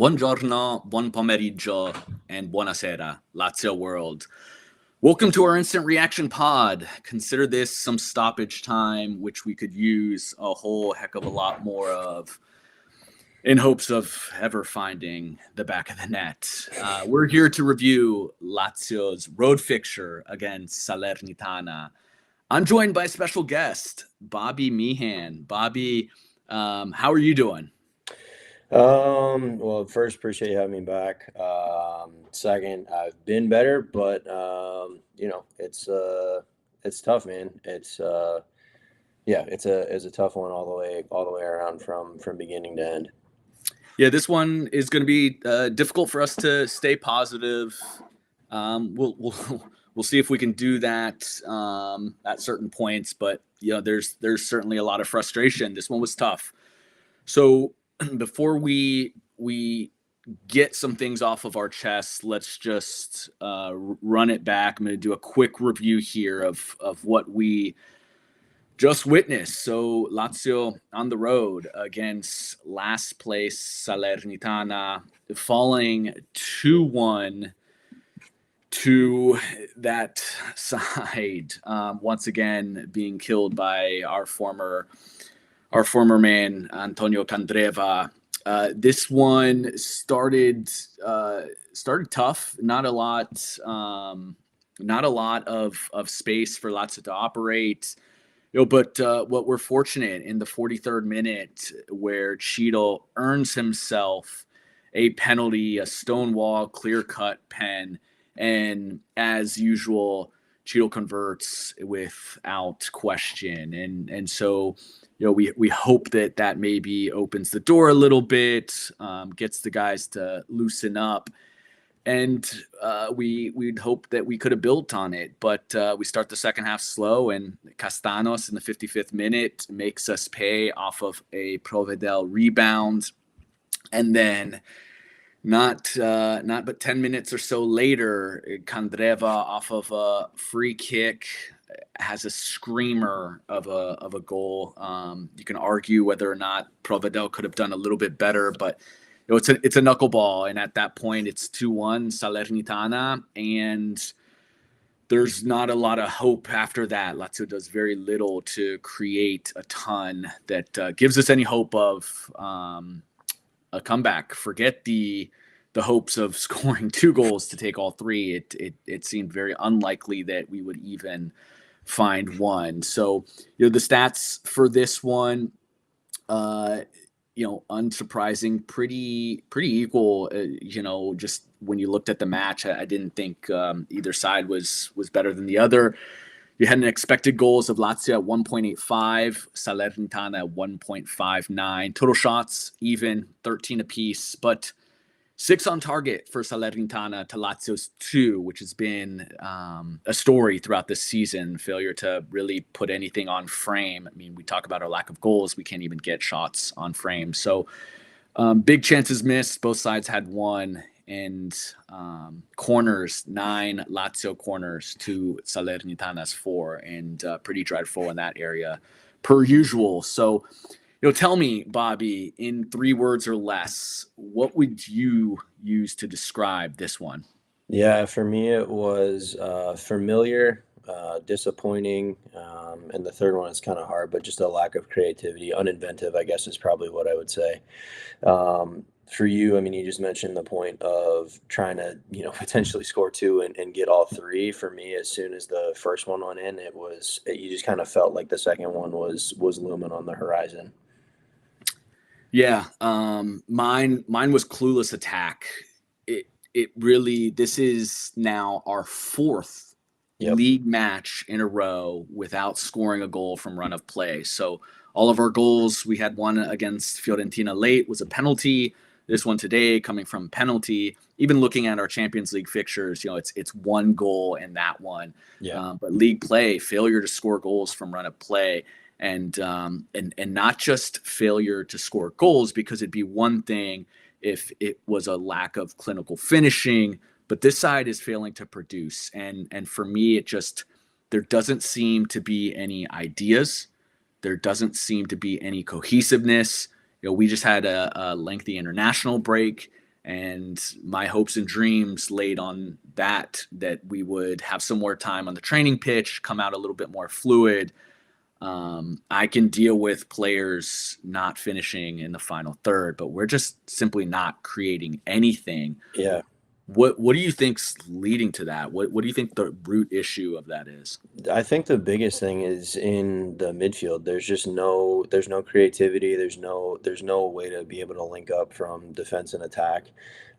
Buongiorno, buon pomeriggio, and buonasera, Lazio world. Welcome to our instant reaction pod. Consider this some stoppage time, which we could use a whole heck of a lot more of in hopes of ever finding the back of the net. We're here to review Lazio's road fixture against Salernitana. I'm joined by a special guest, Bobby Meehan. Bobby, how are you doing? Well, first, appreciate you having me back. Second, I've been better, but it's tough, man. It's a tough one all the way around from beginning to end. Yeah, this one is going to be difficult for us to stay positive. We'll see if we can do that at certain points, but there's certainly a lot of frustration. This one was tough. So before we get some things off of our chest, let's just run it back. I'm going to do a quick review here of what we just witnessed. So Lazio on the road against last place Salernitana, falling 2-1 to that side. Once again, being killed by our former man Antonio Candreva. This one started tough. Not a lot of space for Lazio to operate. But what we're fortunate in the 43rd minute, where Cheadle earns himself a penalty, a stonewall, clear-cut pen, and as usual, Cheadle converts without question, and so we hope that maybe opens the door a little bit, gets the guys to loosen up, and we'd hope that we could have built on it, but we start the second half slow, and Castanos in the 55th minute makes us pay off of a Provedel rebound, and then not but 10 minutes or so later, Candreva off of a free kick has a screamer of a goal. You can argue whether or not Provedel could have done a little bit better, but it's a knuckleball, and at that point it's 2-1 Salernitana, and there's not a lot of hope after that. Lazio does very little to create a ton that gives us any hope of a comeback. Forget the hopes of scoring 2 goals to take all 3. It seemed very unlikely that we would even find one. So the stats for this one, unsurprising, pretty equal. Just when you looked at the match, I didn't think either side was better than the other. You had an expected goals of Lazio at 1.85, Salernitana at 1.59. Total shots even, 13 apiece, but 6 on target for Salernitana to Lazio's 2, which has been a story throughout this season. Failure to really put anything on frame. I mean, we talk about our lack of goals. We can't even get shots on frame. So big chances missed. Both sides had 1. And corners, 9 Lazio corners to Salernitana's 4. And pretty dreadful in that area per usual. So tell me, Bobby, in 3 words or less, what would you use to describe this one? Yeah, for me it was familiar, disappointing, and the third one is kind of hard, but just a lack of creativity, uninventive, I guess is probably what I would say. For you, I mean, you just mentioned the point of trying to, potentially score 2 and get all 3. For me, as soon as the first one went in, you just kind of felt like the second one was looming on the horizon. Yeah, mine was clueless attack. It really, this is now our 4th league match in a row without scoring a goal from run of play. So all of our goals, we had one against Fiorentina late, was a penalty. This one today coming from penalty. Even looking at our Champions League fixtures, it's 1 goal in that one. Yeah. But league play, failure to score goals from run of play. And not just failure to score goals, because it'd be one thing if it was a lack of clinical finishing, but this side is failing to produce. And for me, there doesn't seem to be any ideas. There doesn't seem to be any cohesiveness. We just had a lengthy international break. And my hopes and dreams laid on that we would have some more time on the training pitch, come out a little bit more fluid. I can deal with players not finishing in the final third, but we're just simply not creating anything. Yeah. What do you think's leading to that? What do you think the root issue of that is? I think the biggest thing is in the midfield. There's no creativity. There's no way to be able to link up from defense and attack.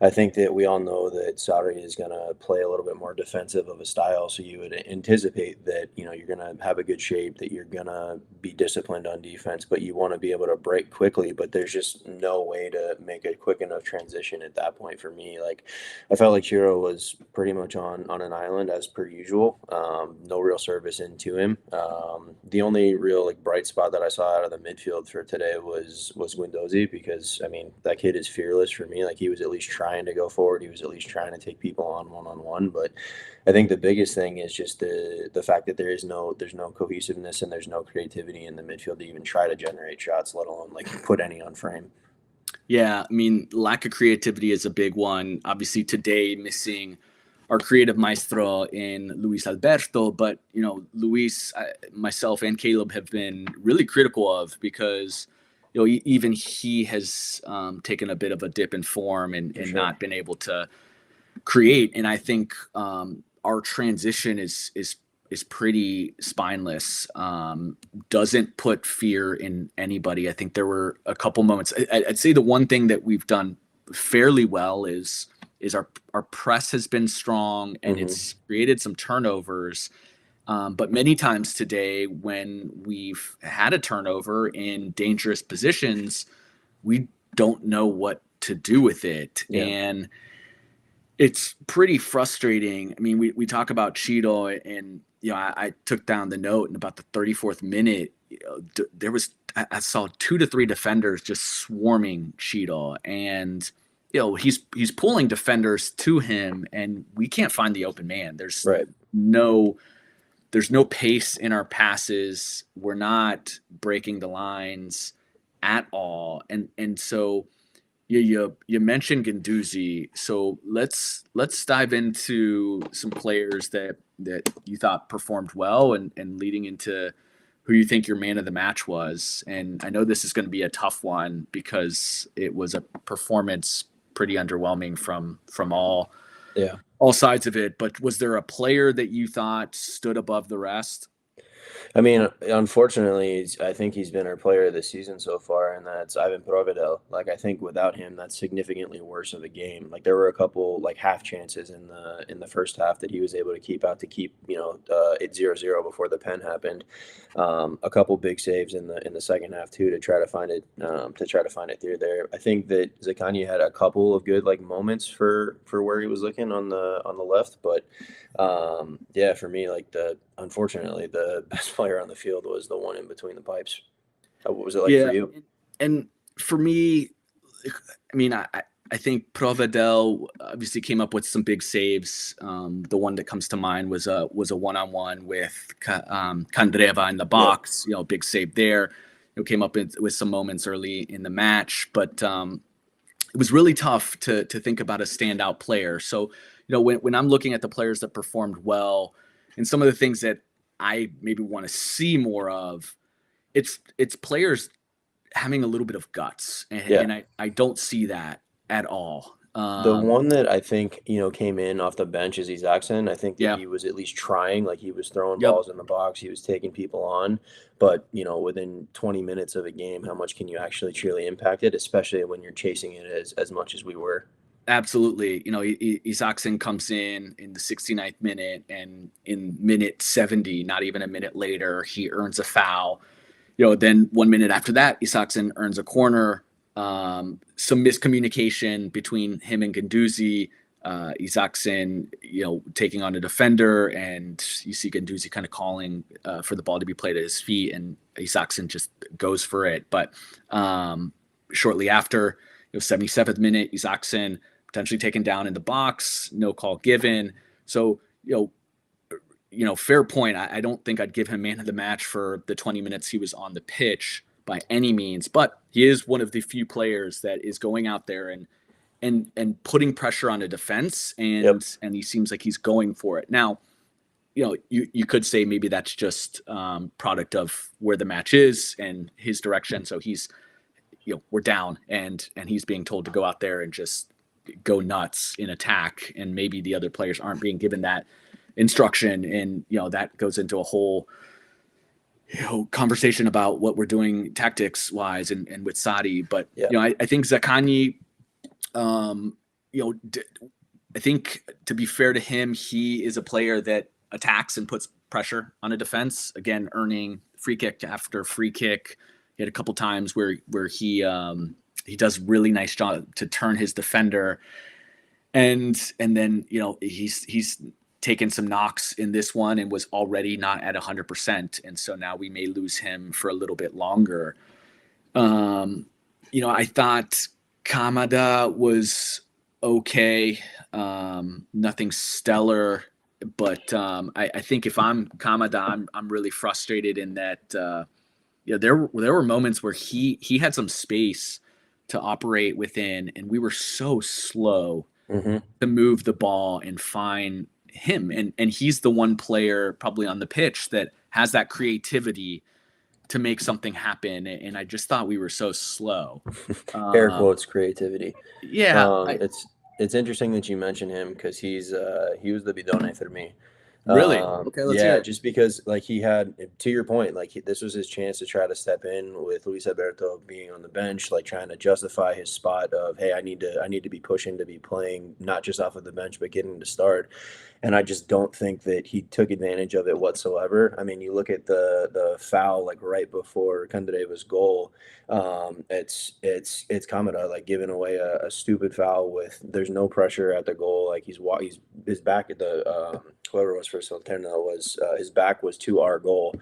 I think that we all know that Sarri is going to play a little bit more defensive of a style. So you would anticipate that, you're going to have a good shape, that you're going to be disciplined on defense, but you want to be able to break quickly. But there's just no way to make a quick enough transition at that point for me. Like, I felt like Chiro was pretty much on an island as per usual. No real service into him. The only real like bright spot that I saw out of the midfield for today was Guendouzi, because I mean that kid is fearless for me. Like, he was at least trying to go forward. He was at least trying to take people on one. But I think the biggest thing is just the fact that there's no cohesiveness and there's no creativity in the midfield to even try to generate shots, let alone like put any on frame. Yeah, I mean, lack of creativity is a big one. Obviously, today missing our creative maestro in Luis Alberto, but Luis, myself, and Caleb have been really critical of, because even he has taken a bit of a dip in form and Sure. not been able to create. And I think our transition is pretty spineless. Doesn't put fear in anybody. I think there were a couple moments. I'd say the one thing that we've done fairly well is our press has been strong, and it's created some turnovers. But many times today, when we've had a turnover in dangerous positions, we don't know what to do with it. Yeah. And it's pretty frustrating. I mean, we talk about Cheeto, and I took down the note, and about the 34th minute, there was I saw 2 to 3 defenders just swarming Cheeto, and he's pulling defenders to him, and we can't find the open man. There's Right. no pace in our passes. We're not breaking the lines at all, and so. You mentioned Guendouzi, so let's dive into some players that you thought performed well, and leading into who you think your man of the match was. And I know this is going to be a tough one, because it was a performance pretty underwhelming from all sides of it. But was there a player that you thought stood above the rest? I mean, unfortunately, I think he's been our player of the season so far, and that's Ivan Provedel. Like, I think without him, that's significantly worse of a game. Like, there were a couple like half chances in the first half that he was able to keep out to keep it 0-0 before the pen happened. A couple big saves in the second half too, to try to find it through there. I think that Zakanya had a couple of good like moments for where he was looking on the left, but yeah, for me, like unfortunately, the best player on the field was the one in between the pipes. What was it like for you? And for me, I mean, I think Provedel obviously came up with some big saves. The one that comes to mind was a one-on-one with Candreva in the box. Big save there. Came up with some moments early in the match, but it was really tough to think about a standout player. So, when I'm looking at the players that performed well, and some of the things that I maybe want to see more of, it's players having a little bit of guts, and I don't see that at all. The one that I think, came in off the bench is Isaacson. I think that he was at least trying, like he was throwing balls in the box, he was taking people on, but within 20 minutes of a game, how much can you actually truly impact it, especially when you're chasing it as much as we were? Absolutely. Isaacson comes in the 69th minute, and in minute 70, not even a minute later, he earns a foul. Then 1 minute after that, Isaacson earns a corner. Some miscommunication between him and Guendouzi. Isaacson, taking on a defender, and you see Guendouzi kind of calling for the ball to be played at his feet, and Isaacson just goes for it. But shortly after, 77th minute, Isaacson potentially taken down in the box, no call given. So, fair point. I don't think I'd give him man of the match for the 20 minutes he was on the pitch by any means, but he is one of the few players that is going out there and and putting pressure on a defense, Yep. and he seems like he's going for it. Now, you could say maybe that's just product of where the match is and his direction. So he's, we're down, and he's being told to go out there and just go nuts in attack, and maybe the other players aren't being given that instruction, and that goes into a whole conversation about what we're doing tactics wise and with Sadi. But Yeah. I think Zaccagni, I think, to be fair to him, he is a player that attacks and puts pressure on a defense. Again, earning free kick after free kick. He had a couple times where he does really nice job to turn his defender, and then he's taken some knocks in this one and was already not at 100%, and so now we may lose him for a little bit longer. I thought Kamada was okay, nothing stellar, but I think if I'm Kamada, I'm really frustrated in that there were moments where he had some space to operate within, and we were so slow to move the ball and find him, and he's the one player probably on the pitch that has that creativity to make something happen, and I just thought we were so slow. Air quotes creativity. Yeah, It's interesting that you mention him because he was the bidone for me. Really? Okay, let's hear Yeah, it. just because like he had, to your point, like this was his chance to try to step in with Luis Alberto being on the bench, like trying to justify his spot of, hey, I need to be pushing to be playing not just off of the bench but getting to start. And I just don't think that he took advantage of it whatsoever. I mean, you look at the foul like right before Candareva's goal. It's Kamada like giving away a stupid foul with there's no pressure at the goal. Like he's his back at the whoever was for Salernitana was his back was to our goal.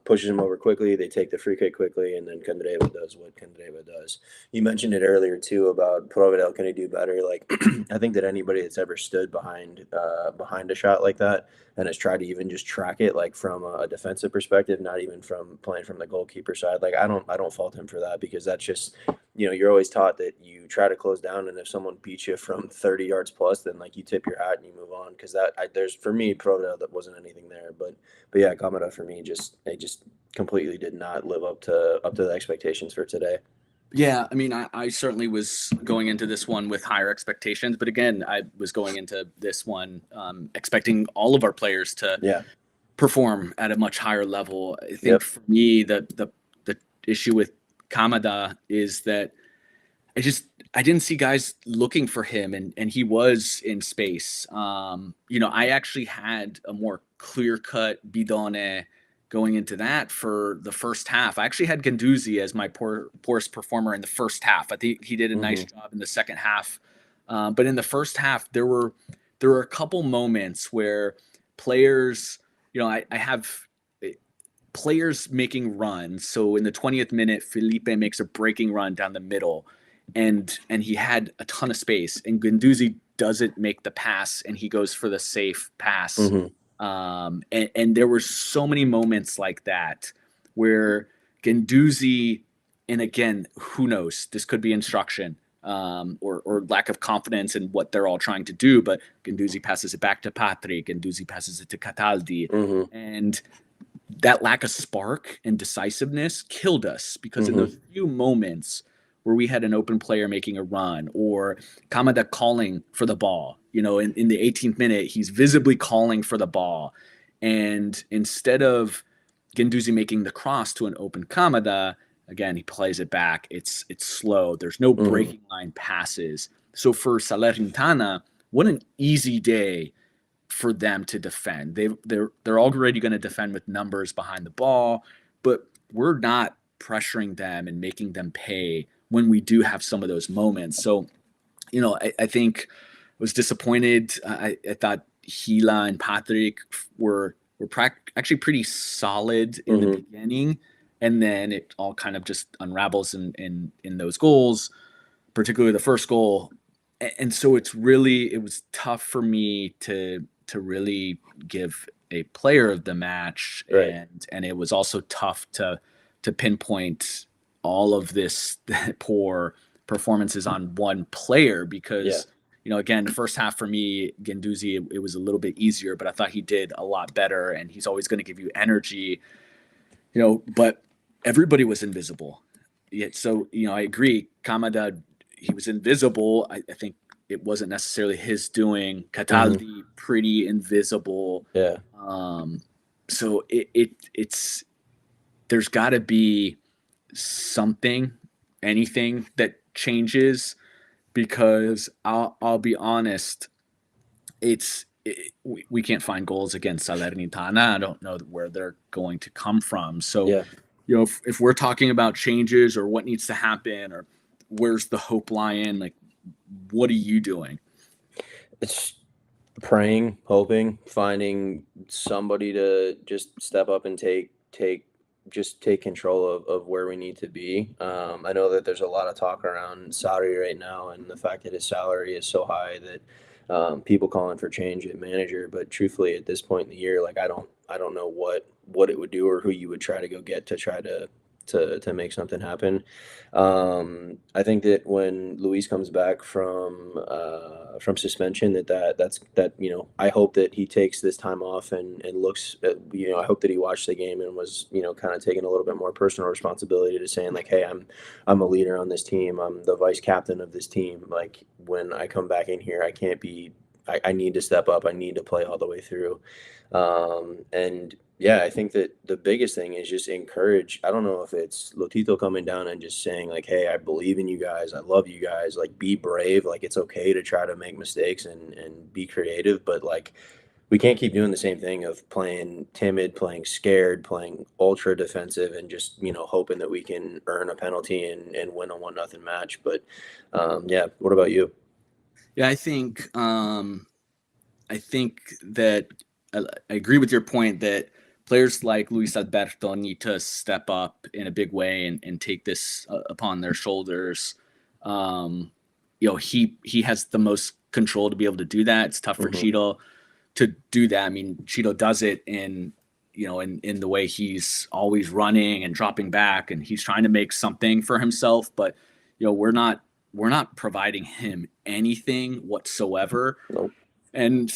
Pushes him over quickly. They take the free kick quickly, and then Candreva does what Candreva does. You mentioned it earlier too about Providel. Can he do better? Like I think that anybody that's ever stood behind a shot like that and has tried to even just track it like from a defensive perspective, not even from playing from the goalkeeper side. Like I don't fault him for that because that's just you're always taught that you try to close down, and if someone beats you from 30 yards plus, then like you tip your hat and you move on because there's for me Providel that wasn't anything there, but yeah, Kamada for me just completely did not live up to the expectations for today. Yeah, I mean, I certainly was going into this one with higher expectations, but again, I was going into this one expecting all of our players to perform at a much higher level. I think for me, the issue with Kamada is that I didn't see guys looking for him, and he was in space. I actually had a more clear-cut Bidone going into that for the first half. I actually had Guendouzi as my poorest performer in the first half. I think he did a nice job in the second half. But in the first half, there were a couple moments where players, I have players making runs. So in the 20th minute, Felipe makes a breaking run down the middle, and he had a ton of space, and Guendouzi doesn't make the pass, and he goes for the safe pass. And there were so many moments like that where Guendouzi, and again, who knows, this could be instruction or lack of confidence in what they're all trying to do, but Guendouzi passes it back to Patrick, Guendouzi passes it to Cataldi, and that lack of spark and decisiveness killed us because in those few moments where we had an open player making a run or Kamada calling for the ball, in the 18th minute, he's visibly calling for the ball. And instead of Guendouzi making the cross to an open Kamada, again, he plays it back. It's slow. There's no breaking line passes. So for Salernitana, what an easy day for them to defend. They're already going to defend with numbers behind the ball, but we're not pressuring them and making them pay when we do have some of those moments. So, I think I was disappointed. I thought Gila and Patrick were actually pretty solid in the beginning, and then it all kind of just unravels in those goals, particularly the first goal. And so it was tough for me to really give a player of the match, Right. and it was also tough to pinpoint all of this poor performances on one player Yeah. because, again, the first half for me, Guendouzi, it was a little bit easier, but I thought he did a lot better, and he's always going to give you energy, but everybody was invisible. Yeah, so, I agree. Kamada, he was invisible. I think it wasn't necessarily his doing. Cataldi, pretty invisible. Yeah. So it's there's got to be something, anything that changes, because I'll be honest, we can't find goals against Salernitana. I don't know where they're going to come from. So, Yeah. if we're talking about changes or what needs to happen or where's the hope lying, like, what are you doing? It's praying, hoping, finding somebody to just step up and take control of where we need to be. I know that there's a lot of talk around Sarri right now, and the fact that his salary is so high that people calling for change at manager. But truthfully, at this point in the year, like I don't know what it would do or who you would try to go get to try to make something happen. I think that when Luis comes back from suspension, that I hope that he takes this time off and looks at, I hope that he watched the game and was kind of taking a little bit more personal responsibility to saying like, hey, I'm a leader on this team. I'm the vice captain of this team. Like when I come back in here, I can't be. I need to step up. I need to play all the way through. And yeah, I think that the biggest thing is just encourage. I don't know if it's Lotito coming down and just saying like, hey, I believe in you guys. I love you guys. Like, be brave. Like, it's okay to try to make mistakes and be creative. But like, we can't keep doing the same thing of playing timid, playing scared, playing ultra defensive, and just, hoping that we can earn a penalty and win a 1-0 match. But yeah, what about you? Yeah, I think that I agree with your point that players like Luis Alberto need to step up in a big way and take this upon their shoulders. He has the most control to be able to do that. It's tough for Hmm. Cheeto to do that. I mean, Cheeto does it in the way he's always running and dropping back, and he's trying to make something for himself. But we're not providing him anything whatsoever. Nope. And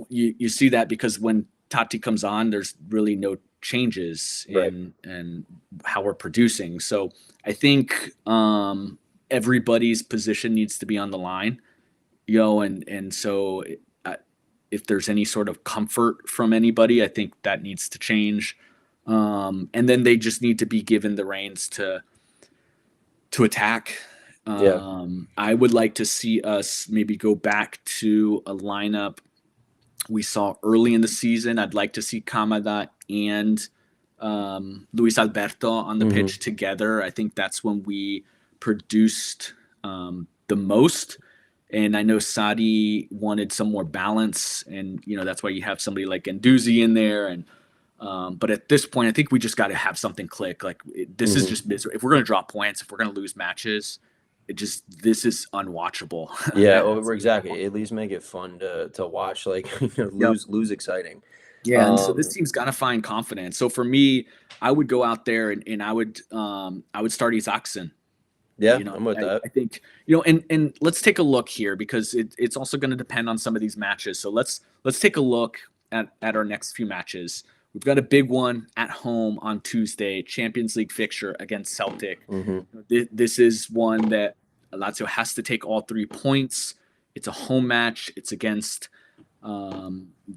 you see that because when Tati comes on, there's really no changes Right. in how we're producing. So I think everybody's position needs to be on the line, and so if there's any sort of comfort from anybody, I think that needs to change. And then they just need to be given the reins to attack. Yeah. I would like to see us maybe go back to a lineup we saw early in the season. I'd like to see Kamada and Luis Alberto on the Hmm. pitch together. I think that's when we produced the most. And I know Sadi wanted some more balance, and that's why you have somebody like Guendouzi in there. And but at this point, I think we just got to have something click. Like this is Hmm. just miserable. If we're going to drop points, if we're going to lose matches, this is unwatchable. Yeah, At over this exactly. point. At least make it fun to watch. Like Yep. lose exciting. Yeah, and so this Um, team's got to find confidence. So for me, I would go out there and I would start Isaacson. yeah, I'm with I that. think and let's take a look here because it's also going to depend on some of these matches. So let's take a look at our next few matches. We've got a big one at home on Tuesday, Champions League fixture against Celtic. Hmm. This is one that Lazio has to take all 3 points. It's a home match. It's against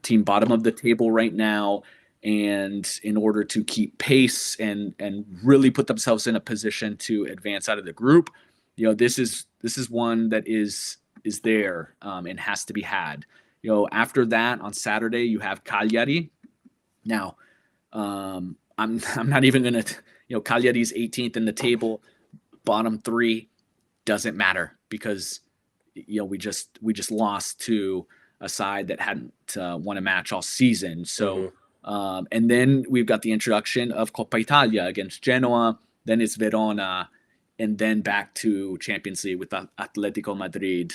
team bottom of the table right now, and in order to keep pace and really put themselves in a position to advance out of the group, this is one that is there and has to be had. After that on Saturday you have Cagliari. Now, I'm not even gonna Cagliari's 18th in the table, bottom three doesn't matter because we just lost to a side that hadn't won a match all season. So, Hmm. and then we've got the introduction of Coppa Italia against Genoa. Then it's Verona, and then back to Champions League with Atletico Madrid.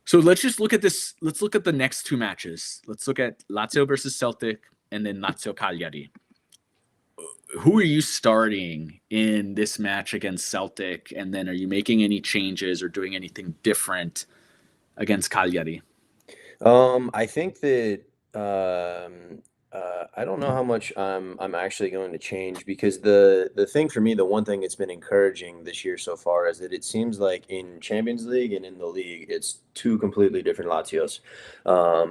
So let's just look at this. Let's look at the next two matches. Let's look at Lazio versus Celtic, and then Lazio Cagliari. who are you starting in this match against Celtic? And then are you making any changes or doing anything different against Cagliari? I think that I don't know how much I'm actually going to change because the thing for me, the one thing that's been encouraging this year so far is that it seems like in Champions League and in the league, it's two completely different Lazios.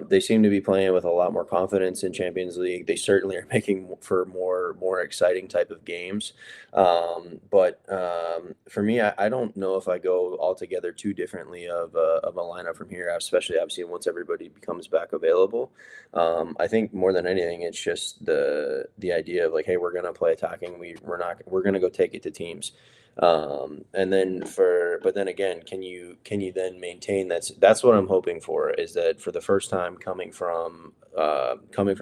They seem to be playing with a lot more confidence in Champions League. They certainly are making for more exciting type of games. But for me, I don't know if I go altogether too differently of a lineup from here, especially obviously once everybody becomes back available. I think more than anything, it's just the idea of like, hey, we're gonna play attacking. We're gonna go take it to teams. And then but then again, can you then maintain that's what I'm hoping for is that for the first time coming from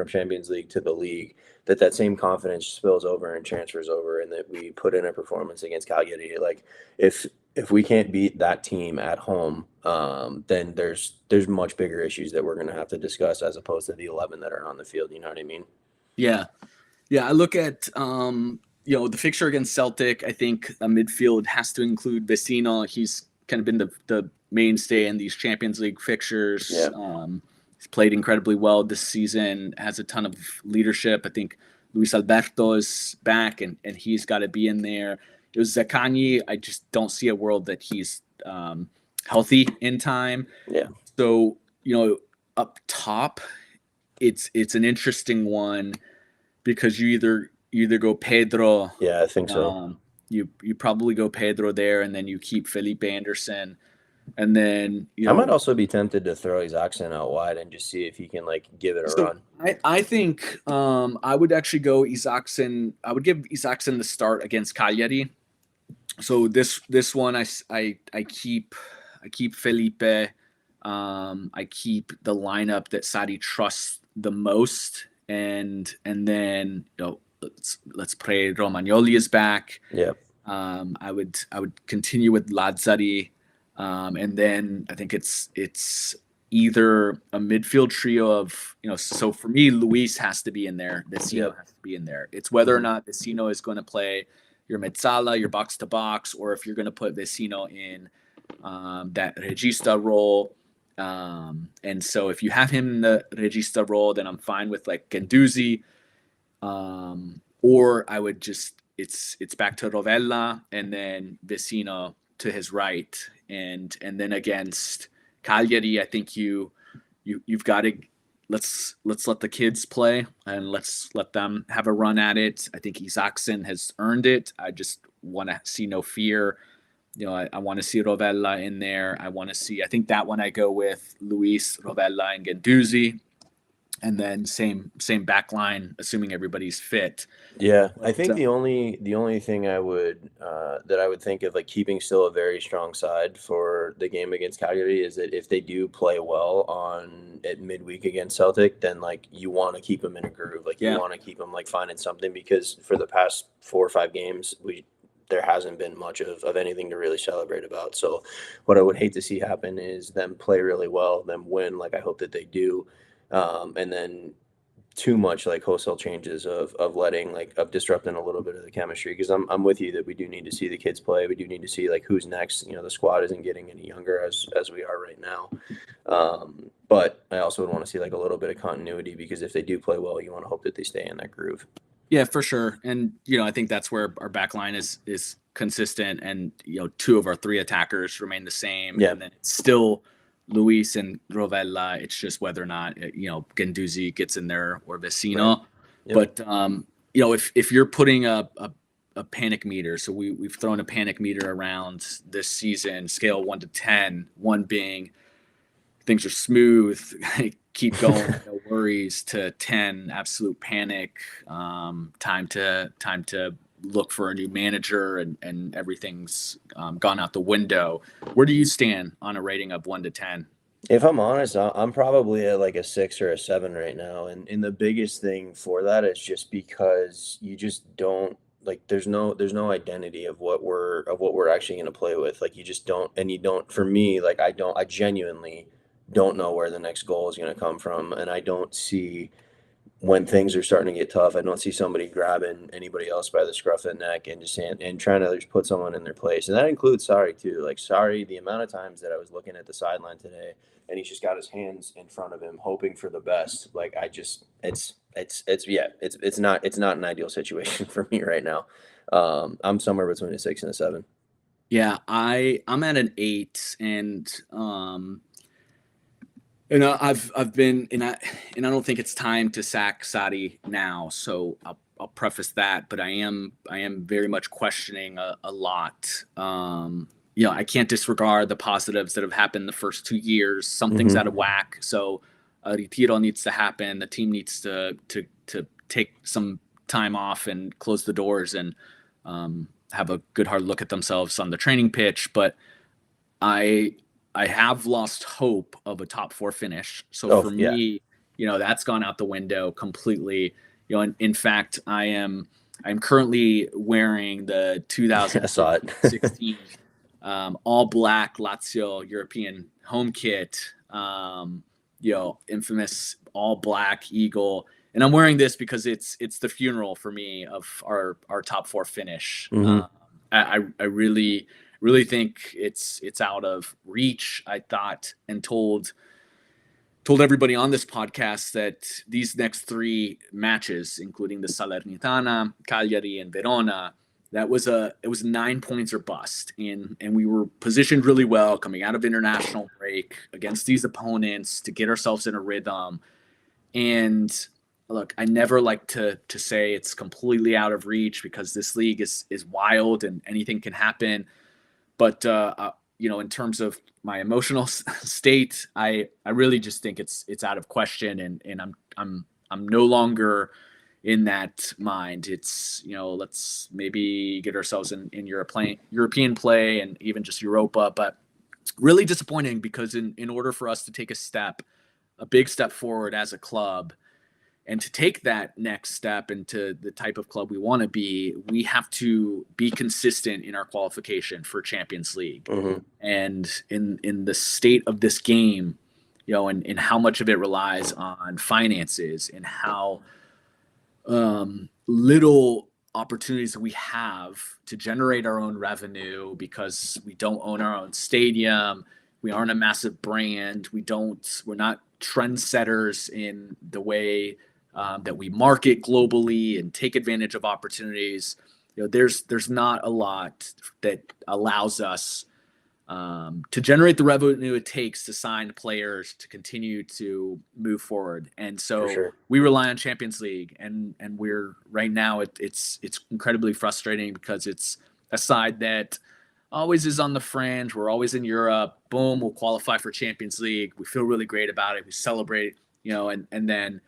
Champions League to the league, that same confidence spills over and transfers over, and that we put in a performance against Cagliari. Like if we can't beat that team at home, then there's much bigger issues that we're going to have to discuss as opposed to the 11 that are on the field. You know what I mean? Yeah. Yeah. I look at, the fixture against Celtic. I think a midfield has to include Vecino. He's kind of been the mainstay in these Champions League fixtures. Yeah. He's played incredibly well this season, has a ton of leadership. I think Luis Alberto is back and he's got to be in there. It was Zaccagni. I just don't see a world that he's healthy in time. Yeah. So, up top, it's an interesting one because you either go Pedro. Yeah, I think so. You probably go Pedro there, and then you keep Felipe Anderson, and then I might also be tempted to throw Isaacson out wide and just see if he can like give it a So run. I think I would actually go Isaacson. I would give Isaacson the start against Cagliari. So this one I keep Felipe. I keep the lineup that Sadi trusts the most, and then let's pray Romagnoli is back. Yeah. I would continue with Lazzari, and then I think it's either a midfield trio of So for me, Luis has to be in there. Vecino Yep. has to be in there. It's whether or Mhm. not Vecino is going to play your Mezzala, your box to box, or if you're going to put Vecino in that regista role. And so if you have him in the regista role, then I'm fine with like Gendouzi. Or I would just it's back to Rovella and then Vecino to his right, and then against Cagliari, I think you've got to let's let the kids play and let's let them have a run at it. I think Isaacson has earned it. I just want to see no fear. I want to see Rovella in there. I think that one I go with Luis, Rovella, and Gendouzi, and then same back line, assuming everybody's fit. Yeah, I But think the only thing I would that I would think of like keeping still a very strong side for the game against Calgary is that if they do play well on at midweek against Celtic, then like you want to keep them in a groove, like you yeah, want to keep them like finding something because for the past 4 or 5 games there hasn't been much of anything to really celebrate about. So what I would hate to see happen is them play really well, them win like I hope that they do, and then too much like wholesale changes of letting like of disrupting a little bit of the chemistry because I'm with you that we do need to see the kids play. We do need to see like who's next. The squad isn't getting any younger as we are right now. But I also would want to see like a little bit of continuity because if they do play well, you want to hope that they stay in that groove. yeah, for sure. And I think that's where our back line is consistent, and two of our three attackers remain the same, Yeah. and then it's still Luis and Rovella. It's just whether or not Gendouzi gets in there or Right. Vecino. Yep. But if you're putting a panic meter, so we've thrown a panic meter around this season, scale 1 to 10, 1 being things are smooth, keep going, no worries, to 10, absolute panic, time to look for a new manager, and everything's gone out the window. Where do you stand on a rating of 1 to 10? If I'm honest, I'm probably at like a 6 or a 7 right now, and the biggest thing for that is just because you just don't like there's no identity of what we're actually going to play with. Like you just don't, and you don't. For me, like I genuinely don't know where the next goal is going to come from, and I don't see when things are starting to get tough, I don't see somebody grabbing anybody else by the scruff of the neck and just and trying to just put someone in their place. And that includes Sarri too. Like Sarri, the amount of times that I was looking at the sideline today and he's just got his hands in front of him, hoping for the best. Like it's not an ideal situation for me right now. I'm somewhere between a 6 and a 7. Yeah, I'm at an 8, and I've been, and I don't think it's time to sack Sadi now. So I'll preface that, but I am very much questioning a lot. I can't disregard the positives that have happened the first 2 years. Something's out of whack. So retiro needs to happen. The team needs to take some time off and close the doors and have a good hard look at themselves on the training pitch. But I have lost hope of a top 4 finish. So for me, that's gone out the window completely. In fact, I'm currently wearing the 2016 all black Lazio European home kit. Infamous all black eagle. And I'm wearing this because it's the funeral for me of our top 4 finish. I really think it's out of reach. I thought and told everybody on this podcast that these next 3 matches, including the Salernitana, Cagliari, and Verona, it was 9 points or bust. And we were positioned really well coming out of international break against these opponents to get ourselves in a rhythm. And look, I never like to say it's completely out of reach because this league is wild and anything can happen. But in terms of my emotional state, I really just think it's out of question, and I'm no longer in that mind. It's let's maybe get ourselves in European play and even just Europa, but really disappointing because in order for us to take a big step forward as a club, and to take that next step into the type of club we want to be, we have to be consistent in our qualification for Champions League. And in the state of this game, and how much of it relies on finances and how little opportunities that we have to generate our own revenue because we don't own our own stadium. We aren't a massive brand. We're not trendsetters in the way that we market globally and take advantage of opportunities. There's not a lot that allows us to generate the revenue it takes to sign players to continue to move forward. And so we rely on Champions League, and we're right now it's incredibly frustrating because it's a side that always is on the fringe. We're always in Europe. Boom, we'll qualify for Champions League. We feel really great about it. We celebrate, and then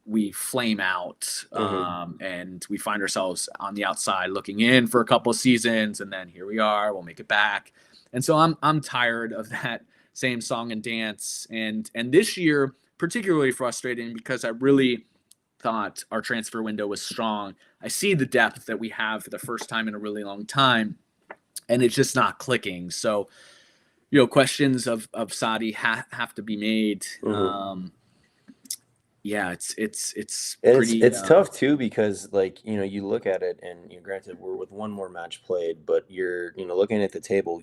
we flame out and we find ourselves on the outside looking in for a couple of seasons, and then here we are, we'll make it back. And so I'm tired of that same song and dance. And this year, particularly frustrating because I really thought our transfer window was strong. I see the depth that we have for the first time in a really long time, and it's just not clicking. So, questions of Sadi have to be made. It's tough too because you look at it and granted we're with one more match played, but you're looking at the table,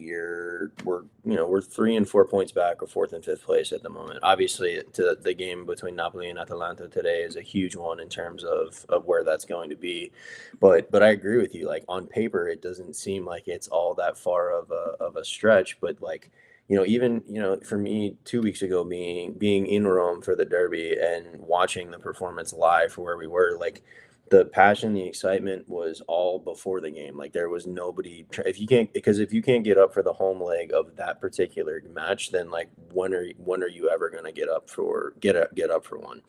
we're 3 and 4 points back of 4th and 5th place at the moment. Obviously, the game between Napoli and Atalanta today is a huge one in terms of where that's going to be. But I agree with you. Like on paper, it doesn't seem like it's all that far of a stretch, but even for me 2 weeks ago being in Rome for the derby and watching the performance live for where we were, the passion, the excitement was all before the game. There was nobody if you can't get up for the home leg of that particular match, then when are you ever going to get up for one?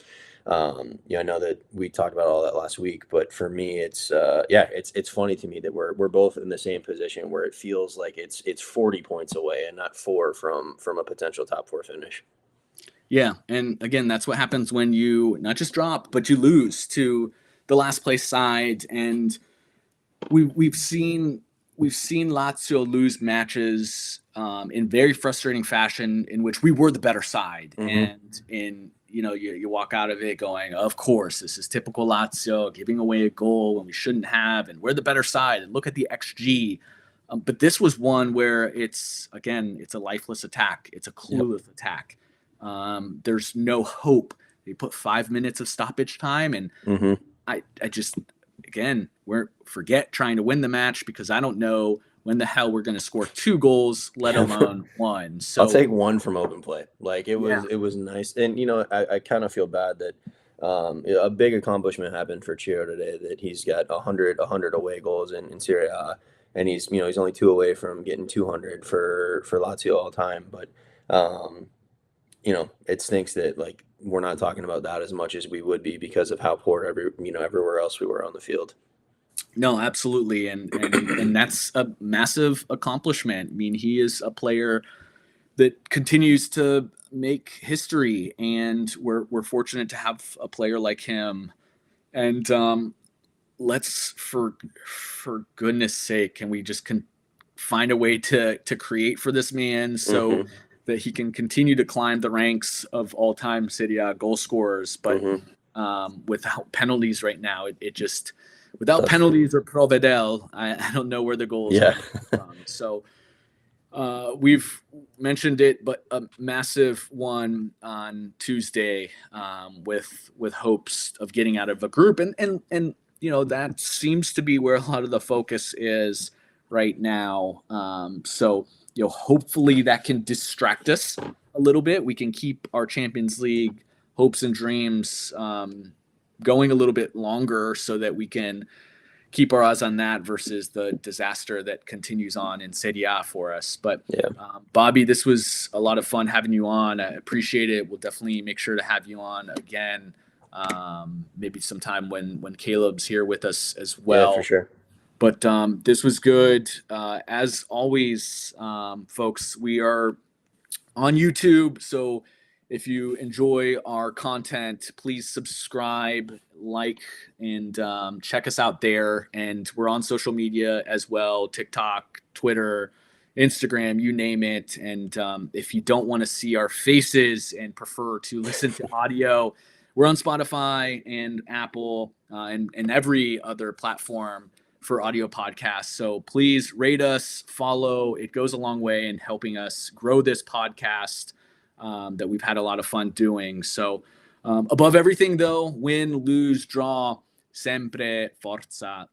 I know that we talked about all that last week, but for me, it's funny to me that we're both in the same position where it feels like it's 40 points away and not 4 from a potential top 4 finish. Yeah, and again, that's what happens when you not just drop, but you lose to the last place side. And we've seen we've seen Lazio lose matches in very frustrating fashion in which we were the better side. And you walk out of it going, of course, this is typical Lazio, giving away a goal when we shouldn't have, and we're the better side. And look at the XG. But this was one where it's a lifeless attack. It's a clueless attack. There's no hope. They put 5 minutes of stoppage time, and I just, again, forget trying to win the match, because I don't know when the hell we're going to score 2 goals, let alone 1. So I'll take 1 from open play. Like it was nice. And, I kind of feel bad that a big accomplishment happened for Ciro today, that he's got 100 away goals in Serie A. And he's only 2 away from getting 200 for Lazio all time. But, it stinks that like we're not talking about that as much as we would be because of how poor everywhere else we were on the field. No, absolutely. And that's a massive accomplishment. I mean, he is a player that continues to make history, and we're fortunate to have a player like him. And let's, for goodness sake, can we just find a way to create for this man so that he can continue to climb the ranks of all-time Serie A goal scorers, but without penalties right now, it just without penalties or Provedel, I don't know where the goals are from. So we've mentioned it, but a massive one on Tuesday with hopes of getting out of a group, and that seems to be where a lot of the focus is right now. So hopefully that can distract us a little bit. We can keep our Champions League hopes and dreams going a little bit longer, so that we can keep our eyes on that versus the disaster that continues on in Serie A for us. But Bobby, this was a lot of fun having you on. I appreciate it. We'll definitely make sure to have you on again, maybe sometime when Caleb's here with us as well. Yeah, for sure. But this was good. As always, folks, we are on YouTube, so if you enjoy our content, please subscribe, like, and check us out there. And we're on social media as well: TikTok, Twitter, Instagram, you name it. And if you don't want to see our faces and prefer to listen to audio, we're on Spotify and Apple and every other platform for audio podcasts. So please rate us, follow. It goes a long way in helping us grow this podcast that we've had a lot of fun doing. So above everything, though, win, lose, draw, sempre forza